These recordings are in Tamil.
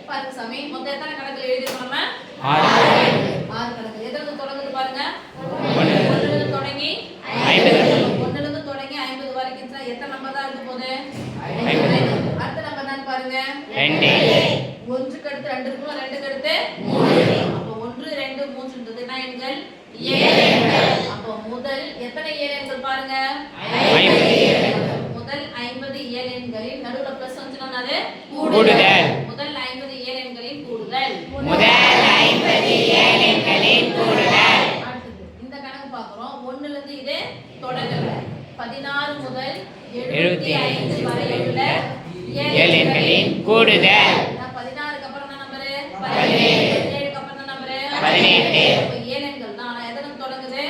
பாருங்க சாமி, மொத்தம் எத்தனை கணக்குல எழுதிருக்கோம் நம்ம? 6 கணக்கு. எதிலிருந்து தொடங்குது பாருங்க. 1லிருந்து தொடங்கி 50 வரைக்கும் எத்தனை நம்பர் தான் இருக்க போகுது? 50. அடுத்த நம்பர் தான் பாருங்க. 2. 1க்கு அடுத்து 2 இருக்கும், 2க்கு அடுத்து 3. அப்போ 1 2 3ன்றது என்ன எண்கள்? 7 எண்கள். அப்போ முதல் எத்தனை 7 எண்கள் பாருங்க? 50. முதல் 50 7 எண்களின் நடுவுல பிளஸ் வந்துச்சுனா அது கூடுதல். முதல் 50 7 எண்களின் கூடுதல். அடுத்து இந்த கணக்கு பார்க்கறோம். 1ல இருந்து இது தொடங்கல. 16 முதல் 75 வரை உள்ள 7 எண்களின் கூடுதல். 16க்கு அப்புறம் என்ன நம்பர்? 17. 17க்கு அப்புறம் என்ன நம்பர்? 18. அப்ப 7 எண்கள் தான். ஆனா எதிலிருந்து தொடங்குது?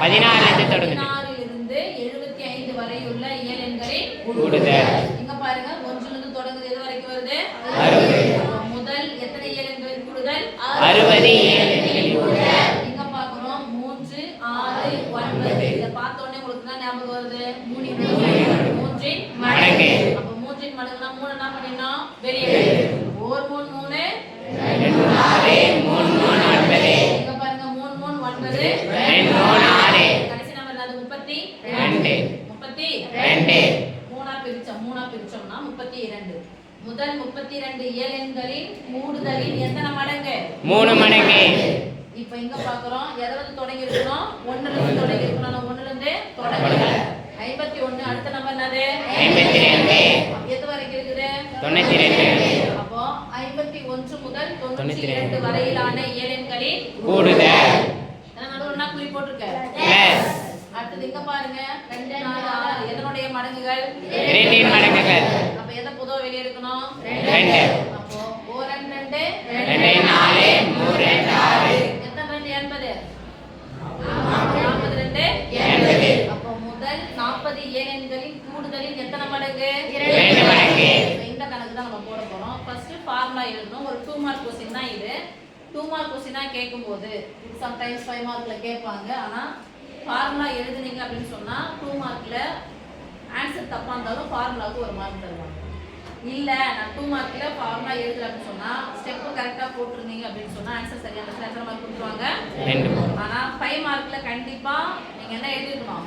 14லிருந்து தொடங்குது. 14லிருந்து 75 வரை உள்ள 7 எண்களின் கூடுதல். இங்க பாருங்க 1லிருந்து தொடங்குது எது வரைக்கும் வருது? 60. முதல் எத்தனை 7 எண்களின் கூடுதல்? 60 7 எண்களின் கூடுதல். இங்க பார்க்கறோம் 3 6 9. இத பார்த்த உடனே உங்களுக்கு என்ன ஞாபகம் வருது? 3 3 மடங்கு. அப்ப 3 மடங்குனா 3 என்ன பண்ணிடணும்? வெளியே எடுக்கணும். 1 3 3 2 6 3 3 9. இங்க பாருங்க 3 3 9 2 6. கடைசி நம்பர் என்னது? 32. 32 மூணா பிரிச்சோம்னா 32. முதல் 32 7 எண்களின் கூடுதலின் எத்தனை மடங்கு? 3 மடங்கு. இப்போ இங்க பார்க்கறோம் எதிலிருந்து தொடங்கி இருக்கோம்? 1லிருந்து தொடங்கி இருக்கோம். நான் 1லிருந்து தொடங்கல. 51. அடுத்த நம்பர் என்னது? 52. எது வரைக்கும் இருக்குது? 92. அப்போ 51 முதல் 92 வரையிலான 7 எண்களின் கூடுதல். நடுவுல குறி போட்டுருக்க பிளஸ். அடுத்து இங்க பாருங்க 2 4 6 எதனுடைய மடங்குகள்? 2 மடங்குகள். அப்ப எதை பொதுவா வெளிய எடுக்கணும்? 2. அப்போ 1 2 2 4 3 6. எத்தனை 2 80? 42 80. அப்போ முதல் 40 7 எண்களின் கூடுதலின் எத்தனை மடங்கு? 2 மடங்கு. இந்த கணக்கு தான் நம்ம போட போறோம். ஃபர்ஸ்ட் ஃபார்முலா எழுதணும். ஒரு 2 மார்க் क्वेश्चन தான் இது. 2 மார்க் क्वेश्चन கேக்கும்போது சம்டைம்ஸ் 5 மார்க்ல கேட்பாங்க. ஆனா ஃபார்முலா எழுதுனீங்க அப்படினு சொன்னா 2 மார்க்ல ஆன்சர் தப்பா இருந்தாலும் ஃபார்முலாக்கு 1 மார்க் தருவாங்க. இல்ல நான் 2 மார்க்ல ஃபார்முலா எழுதுறேன்னு சொன்னா ஸ்டெப் கரெக்ட்டா போட்டுருந்தீங்க அப்படினு சொன்னா ஆன்சர் சரியா இருந்தா எத்தனை மார்க் கொடுத்துருவாங்க? 2. ஆனா 5 மார்க்ல கண்டிப்பா நீங்க என்ன எழுதிரணும்?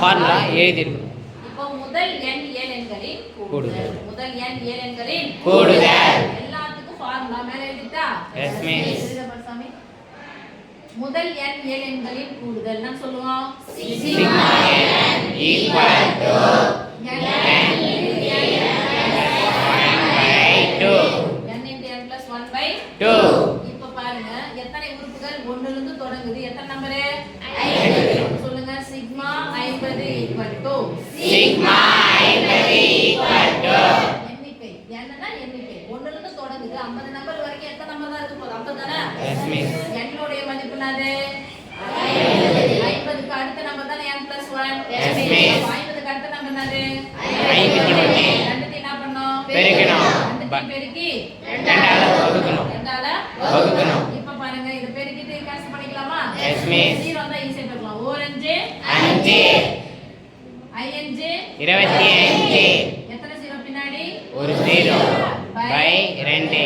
ஃபார்முலா எழுதிரணும். இப்போ முதல் எண் 7 எண்களின் கூடுதல். முதல் எண் 7 எண்களின் கூடுதல். எல்லாத்துக்கும் ஃபார்முலா மேல எழுதிட்டா? Yes miss. சாமி முதல் எண் 7 எண்களின் கூடுதல் நான் சொல்லுவோம் sigma n equal to n + 1/2. இப்போ பாருங்க எத்தனை உறுப்புகள் 1லிருந்து தொடங்குது? எத்தனை நம்பர்? 50. சொல்லுங்க sigma 50 equal to sigma 50 equal to எண்ணிக்கை. என்னன்னா எண்ணிக்கை 1லிருந்து தொடங்குது. 50 நம்பர் வரைக்கும் எத்தனை நம்பர் தான் இருக்கு? 50 தானே? Yes miss. என்னோட மதிப்பு என்னது? 50க்கு அடுத்த நம்பர் தான் n + 1. Yes miss. 50க்கு அடுத்த நம்பர் என்னது? 51. ரெண்டுத்தையும் என்ன பண்ணனும்? பெருக்கணும். ரெண்டுத்தையும் பெருக்கி 2ஆல வகுக்கணும். 2ஆல வகுக்கணும். இப்போ பாருங்க இத பெருக்கிட்டு கேன்சல் பண்ணிக்கலாமா? Yes miss. 0 வந்தா ஈஸியா பெருக்கலாம். 4 5 5 25. எத்தனை 0 பின்னாடி? ஒரு 0 பை 2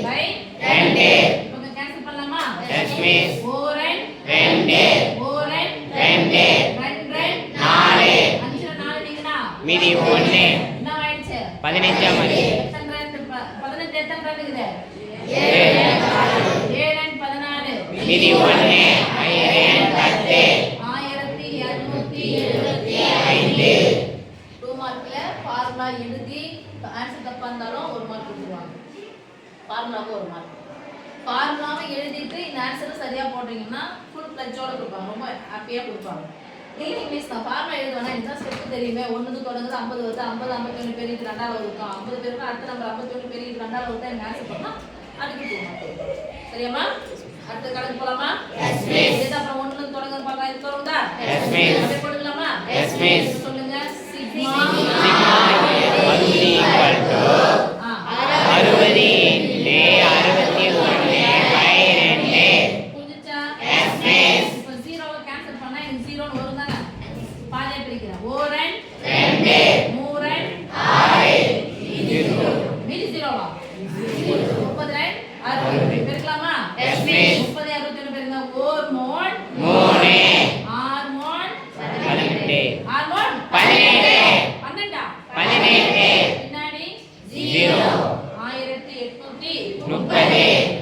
பை 2. இப்போ கேன்சல் பண்ணலாமா? Yes miss. 4 2 4 2 2 4 5 4 நீங்கனா மீதி 1 என்ன ஆயிடுச்சு? 15 ஆமாடி. எத்தனை 15 எத்தனை இருக்குது? 7 14 மீதி 1 10 1275. 2 மார்க்ல ஃபார்முலா எழுதி ஆன்சர் தப்பா இருந்தாலும் 1 மார்க் கொடுத்துருவாங்க. ஃபார்முலாக்கு 1 மார்க். ஃபார்முலாவை எழுதிட்டு இந்த ஆன்சரை சரியா போடுறீங்கன்னா ஃபுல் ப்ளட்ஜோட கொடுப்பாங்க. ரொம்ப ஹாப்பியா கொடுப்பாங்க. இல்ல இங்கிலீஷ் தான் ஃபார்முலா எழுதுவானா இந்த ஸ்டெப் தெரியுமே. 1க்கு தொடங்குது 50 வருது. 50 51 பெருக்கி 2ஆல வகுக்கும். 50 பேருக்கு அடுத்த நம்பர் 51 பெருக்கி 2ஆல வகுத்தா எனக்கு ஆன்சர் பண்ணா அதுக்கு 2 மார்க். சரியாமா? அடுத்த கணக்கு போலாமா? Yes miss. இது அப்புறம் 1ல தொடங்குது பார்க்கலாம். இது தொடங்குதா? Yes miss. அப்படியே போடுங்களாமா? Yes miss. சொல்லுங்க சிக்மா 60 ஈக்குவல் டு 60 × 61/2. புரிஞ்சுச்சா? Yes miss. இப்போ 0 கேன்சல் பண்ணா எனக்கு 0 ன்னு வரும் தானே? பாதியா பிரிக்கிறேன். 1 2 3 6 மீதி 0 வா? 30 பெருக்கலாமா? Yes, miss. 30 61 பெருங்க. ஓர் மோன் 3 ஆர் மோன் 18 ஆர் மோன் 17 12 18 பின்னாடி 0 1830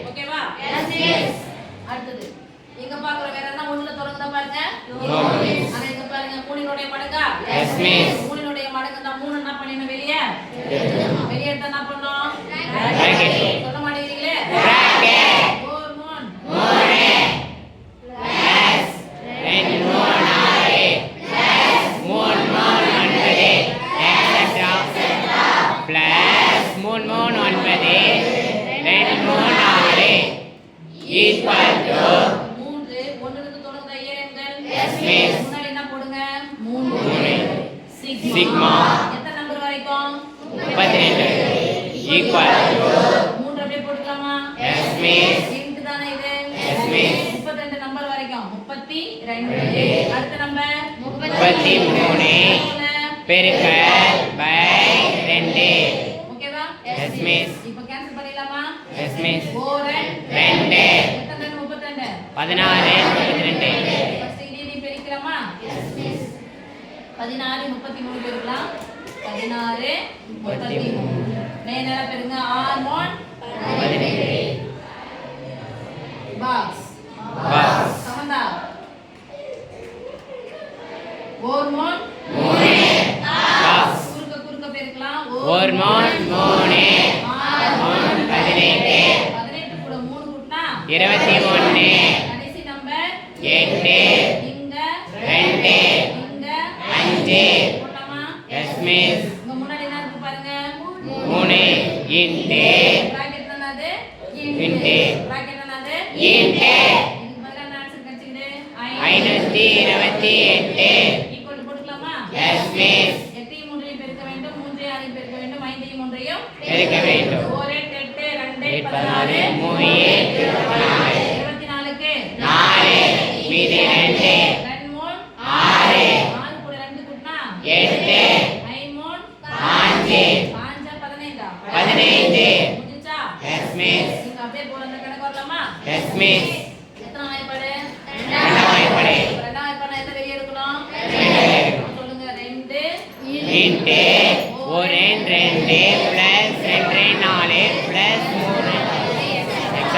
ஓகேவா? Yes, miss. அடுத்தது எங்க பாக்குற வேற என்ன ஒண்ணுல தொடங்குதா பாருங்க. No, miss. ஆனா இங்க பாருங்க மூணினுடைய மடங்கா? Yes, miss. மூணினுடைய மடங்கு தான் 3 என்ன பண்ணின வெளியே? வெளியே எடுத்தா என்ன பண்ணோம்? Bracket. சொல்ல மாட்டேங்கிறீங்களே? Bracket. ஓர் மோன் 3 plus 2 மூணு 6 plus 3 மூணு 9 etc. plus 3 மூணு 9 2 மூணு 6 equal to 3 ஒண்ணுல இருந்து தொடங்குதா இயலெண்கள்? Yes, miss. முன்னாடி என்ன போடுங்க? 3 3 சிக்மா. sigma எத்தனை நம்பர் வரைக்கும்? 32 equal to 3 அப்படியே போட்டுக்கலாமா? Yes, miss. இன்ட் தானே இது? Yes, miss. 32 நம்பர் வரைக்கும் 32 அடுத்த நம்பர் 33 பெருக்கல் by 2 ஓகேவா? Yes, miss. இப்போ கேன்சல் பண்ணிடலாமா? Yes, miss. 4 2 எத்தனை 32 16 32 ஃபர்ஸ்ட் இதை பெருக்கலாமா? 16 33 பெருக்கலாம். 16 33 மேல பெருங்க. ஹார்மோன் 17 பாக்ஸ் box சமந்தா ஹார்மோன் 3 box குறுக்க குறுக்க பெருக்கலாம். ஹார்மோன் 3 ஹார்மோன் 18 18 கூட 3 கூட்டினா 21 கடைசி நம்பர் 8 இங்க 2 இங்க 5 போடலாமா? Yes, miss. இங்க முன்னாடி என்ன இருக்கு பாருங்க. 3 இன்ட்டு பிராக்கெட் என்னது? இன்ட்டு. பிராக்கெட் என்னது? இன்ட்டு இதுக்கு பதிலா என்ன ஆன்சர் கிடைச்சிக்குது? 528 ஈக்குவல் போட்டுக்கலாமா? Yes, miss. 8 ஐயும் 3 ஐயும் பெருக்க வேண்டும். 3 ஐயும் 6 ஐயும் பெருக்க வேண்டும். 5 ஐயும் 3 ஐயும் பெருக்க வேண்டும். 4 8 2 8 16 16 3 24 24க்கு 4 மீதி 2 2 மூணு 6 6 கூட 2 கூட்டினா 8 5 மூணு 5 5 15 15 முடிஞ்சா? Yes, miss. நீங்க அப்படியே போற அந்த கணக்கு வரலாமா? Yes, miss. எத்தனை வாய்ப்பாடு? ரெண்டாம் வாய்ப்பாடு. ரெண்டாம் வாய்ப்பாடு எதை வெளியே எடுக்கணும்? சொல்லுங்க. 2 இன்ட்டு 1 2 plus 2 4 plus 3 etc.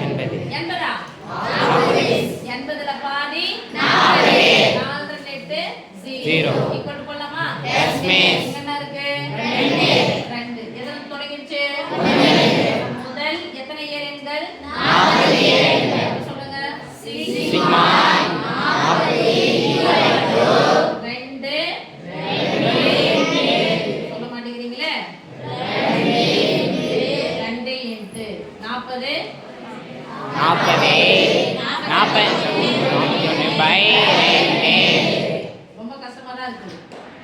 80 எண்பதா? 80ல பாதி 4 8 Zero. ஈக்குவல் போடலாமா? Yes, miss. இங்க என்ன இருக்கு? 2 எதுல தொடங்கிடுச்சு? முதல் எத்தனை இயலெண்கள்? 40 இயலெண்கள். சொல்லுங்க. சிக்மா 2 சொல்ல மாட்டேங்கிறீங்களே? 2 இன்ட்டு 40 40 41 by 2 ரொம்ப கஷ்டமா தான் இருக்கு.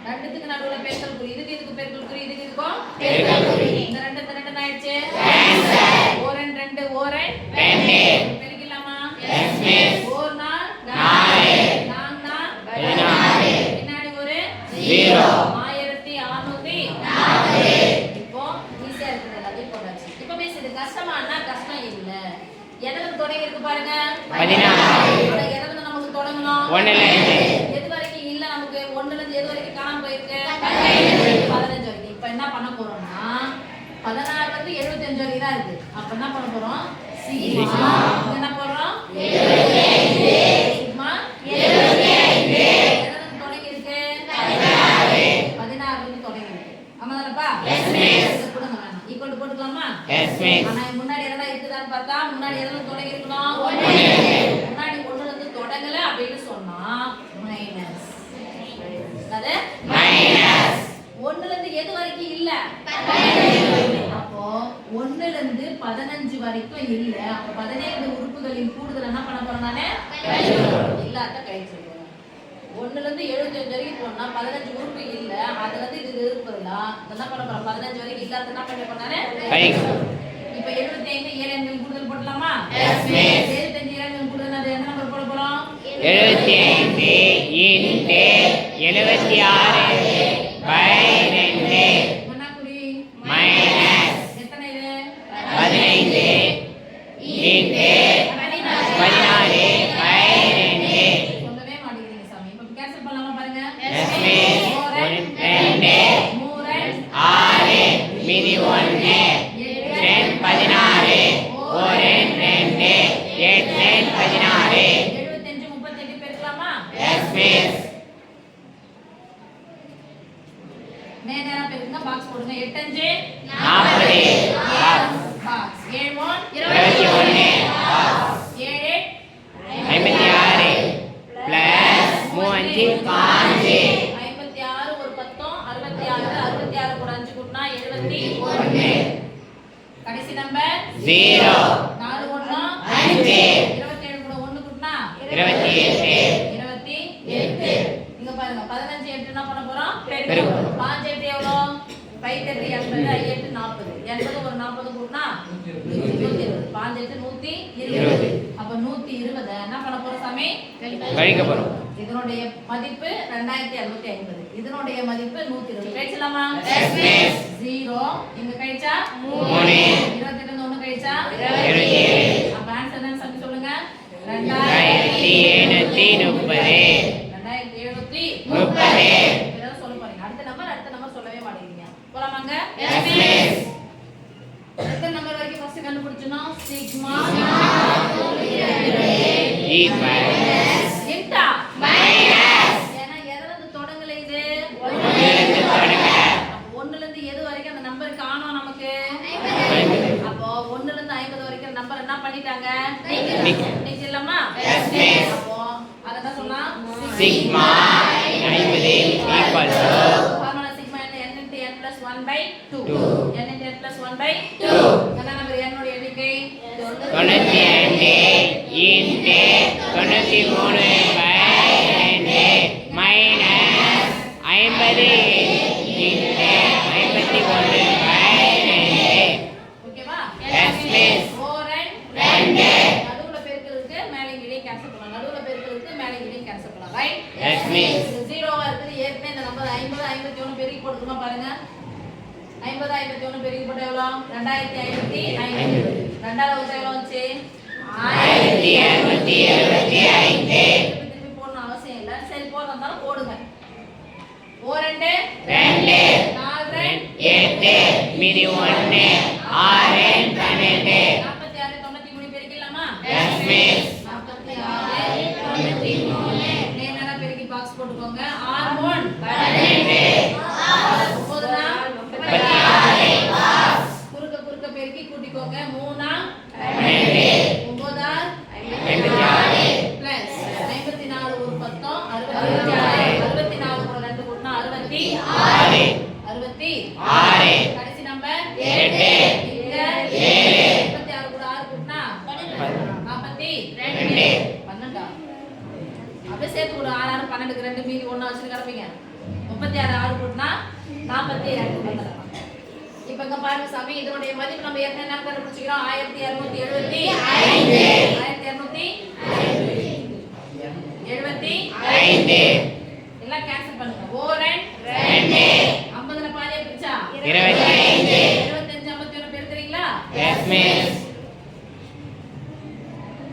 ரெண்டுத்துக்கு நடுவுல பெருக்கல் குறி. இதுக்கு பெருக்கல் குறி. இதுக்கும் பெருக்கல் குறி. இந்த ரெண்டு என்ன ஆயிடுச்சு? Cancel. ஓரன் 2 ஓரன் 2 பெருக்கலாமா? Yes, miss. ஓர் நாள் 4 நாங் நாள் 16 பின்னாடி ஒரு 0 1640 இப்போ ஈஸியா இருக்குது. எல்லாத்தையும் போடாச்சு. இப்போ மிஸ் இது கஷ்டமானா கஷ்டம் இல்ல. எதுல தொடங்கி இருக்கு பாருங்க? 16 ஆனா எதுல நமக்கு தொடங்கணும்? 1 ல இருந்து எது வரைக்கும் இல்ல நமக்கு? 1ல இருந்து எது வரைக்கும் காணாம போயிருக்கு? 15 வரைக்கும். இப்போ என்ன பண்ண போறோம்னா 16 வந்து 75 வரைக்கும் தான் இருக்கு. அப்ப என்ன பண்ண போறோம்? சிக்மா இங்க என்ன போறோம்? 75 சிக்மா 75 எதுல இருந்து தொடங்கி இருக்கு? 16 இருந்து தொடங்கி இருக்கு. ஆமாதானப்பா? Yes, miss. இத கொடுங்க வேணாம். ஈக்குவல் போட்டுக்கலாமா? Yes, miss. ஆனா முன்னாடி எதனா இருக்குதான்னு பார்த்தா முன்னாடி எதனா தொடங்கி இருக்கணும்? முன்னாடி 1ல இருந்து தொடங்கல அப்படின்னு சொன்னா மைனஸ். அது minus 1ல இருந்து எது வரைக்கும் இல்ல? அப்போ 1ல இருந்து 15 வரைக்கும் இல்ல. அப்ப 17 உறுப்புகளின் கூடுதல் என்ன பண்ண போறோம் நானே? இல்லாத கழிச்சு போறோம். 1ல இருந்து 75 வரைக்கும் போனா 15 உறுப்பு இல்ல. அதுல இருந்து இது இருப்பதுல என்ன பண்ண போறோம்? 15 வரைக்கும் இல்லாத என்ன பண்ண போறோம் நானே? இப்போ 75 இயலெண்கள் கூடுதல் போடலாமா? Yes, miss. 75 இயலெண்கள் கூடுதல் அது என்ன நம்பர் போட போறோம்? 75 இன்ட்டு 76 by 2 என்ன குறி? minus எத்தனை இது? 17 1 எண் 16 ஓர் எண் 2 8 எண் 16 75 38 பெருக்கலாமா? எஸ் மிஸ் நேரா பெருக்குங்க பாக்ஸ் போடுங்க 8 5 40 பாக்ஸ் 7 1 21 7 56 பிளஸ் 35 5 56 ஒரு 10 66 கூட 5 கூட்டினா 71 கடைசி நம்பர் 0 4 1 5 27 கூட 1 கூட்டினா 28 28 இங்க பாருங்க 15 8 என்ன பண்ண போறோம் பெருக்கணும். 5 8 எவ்வளோ 5 8 80 8 40 80 ஒரு 40 கூட்டினா 120 5 8 120 அப்ப 120 என்ன பண்ண போறோம் சாமி கழிக்க போறோம் இதனுடைய மதிப்பு 2250 இதனுடைய மதிப்பு 120 கழிச்சலாமா எஸ் மிஸ் 0 இங்க கழிச்சா 3 28 1 கழிச்சா 27 அப்ப ஆன்சர் என்ன சாமி சொல்லுங்க 2730 2730 இதெல்லாம் சொல்ல போறீங்க அடுத்த நம்பர் சொல்லவே மாட்டீங்க போலாமாங்க எஸ் மிஸ் அடுத்த நம்பர் வரைக்கும் ஃபர்ஸ்ட் கண்டுபிடிச்சோம் சிக்மா ஈக்வல்ஸ் இன்டா மைனஸ் ஏன்னா எதுல இருந்து தொடங்கல இது ஒன்றிலிருந்து தொடங்க அப்ப 1 ல இருந்து எது வரைக்கும் அந்த நம்பர் காணோம் நமக்கு அப்போ 1 ல இருந்து 50 வரைக்கும் நம்பர் என்ன பண்ணிட்டாங்க நீக்கிடலாமா எஸ் மிஸ் அப்போ அத என்ன சொல்லலாம் sigma 50 equals formula sigma n into n plus 1 by 2 n into n plus 1 by 2 என்ன நம்பர் n ஓட எண்ணிக்கை 92 into 93 by 2 minus 50 into 51 by 2 ஓகேவா எஸ் மிஸ் 4 2 நடுவுல பெருக்கலுக்கு மேலே கீழே கேன்சல் பண்ணலாம் நடுவுல பெருக்கலுக்கு மேலே கீழே கேன்சல் பண்ணலாம் ரைட் எஸ் மிஸ் இது ஜீரோவா இருக்குது ஏற்கனவே இந்த நம்பர் 50 51 பெருக்கி போட்டுருமா பாருங்க 50 51 பெருக்கி போட்டா எவ்வளோ 2550 ரெண்டாவது வச்சா எவ்வளோ வந்துச்சு 1275 திருப்பி போடணும் அவசியம் இல்லை சரி போடுறதாலும் போடுங்க 4 2 2 4 8 மீதி 1 6 12 46 93 பெருக்கிடலாமா எஸ் மிஸ் 46 93 நேரா பெருக்கி பாக்ஸ் போட்டுக்கோங்க 6 1 12 9 36 குறுக்க பெருக்கி கூட்டிக்கோங்க 3 12 9 56 பிளஸ் 54 ஒரு 10 64 கூட 2 கூட்டினா 6 66 கடைசி நம்பர் 8 இங்க 7 36 கூட 6 கூட்டினா 42 12 அப்படியே சேர்த்து கூட 6 6 12 2 மீதி 1 வச்சு கிடப்பீங்க 36 6 கூட்டினா 42 வந்துடலாம் இப்போ இங்க பாருங்க சாமி இதனுடைய மதிப்பு நம்ம ஏற்கனவே என்ன கண்டுபிடிச்சிக்கிறோம் 1275 எல்லாம் கேன்சல் பண்ணுங்க 4 2 50ல பாதியா பிரிச்சா 25 25 51 பெருக்குறீங்களா எஸ் மிஸ்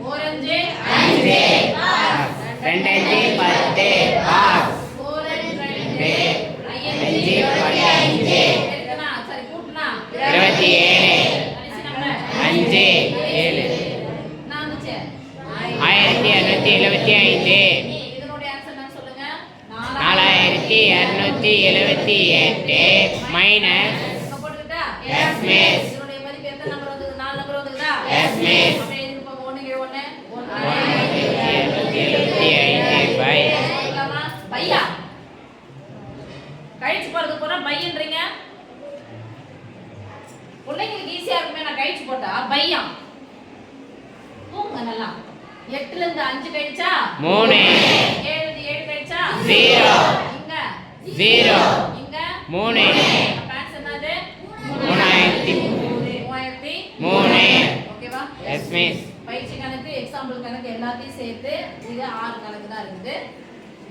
4 5 5 2 10 பாக்ஸ் 4 2 5 15 பெருக்கனா சரி கூட்டுனா 27 கடைசி நம்பர் 5 7 என்ன வந்துச்சு 1275 இதனுடைய ஆன்சர் என்ன சொல்லுங்க 4278 மைனஸ் இப்ப போட்டுக்கிட்டா எஸ் மிஸ் இதனுடைய மதிப்பு எத்தனை நம்பர் வந்தது 4 நம்பர் வந்ததா எஸ் மிஸ் அப்ப இது இப்ப 1 கீழ 1 1275 பை சொல்லலாமா பையா கழிச்சு போறது போறா பையன்றீங்க பிள்ளைங்களுக்கு ஈஸியா இருக்குமே நான் கழிச்சு போட்டா பையா தூங்க நல்லா 8 ல இருந்து 5 கழிச்சா 3 7 ல 7 கழிச்சா 0 இங்க 0 இங்க 3 அப்ப ஆன்சர் என்னது 3003 ஓகேவா எஸ் மிஸ் பயிற்சி கணக்கு எக்ஸாம்பிள் கணக்கு எல்லாத்தையும் சேர்த்து இது 6 கணக்கு தான் இருக்குது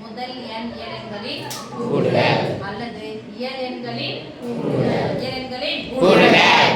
முதல் எண் இயலெண்களின் கூடுதல் அல்லது இயலெண்களின் கூடுதல்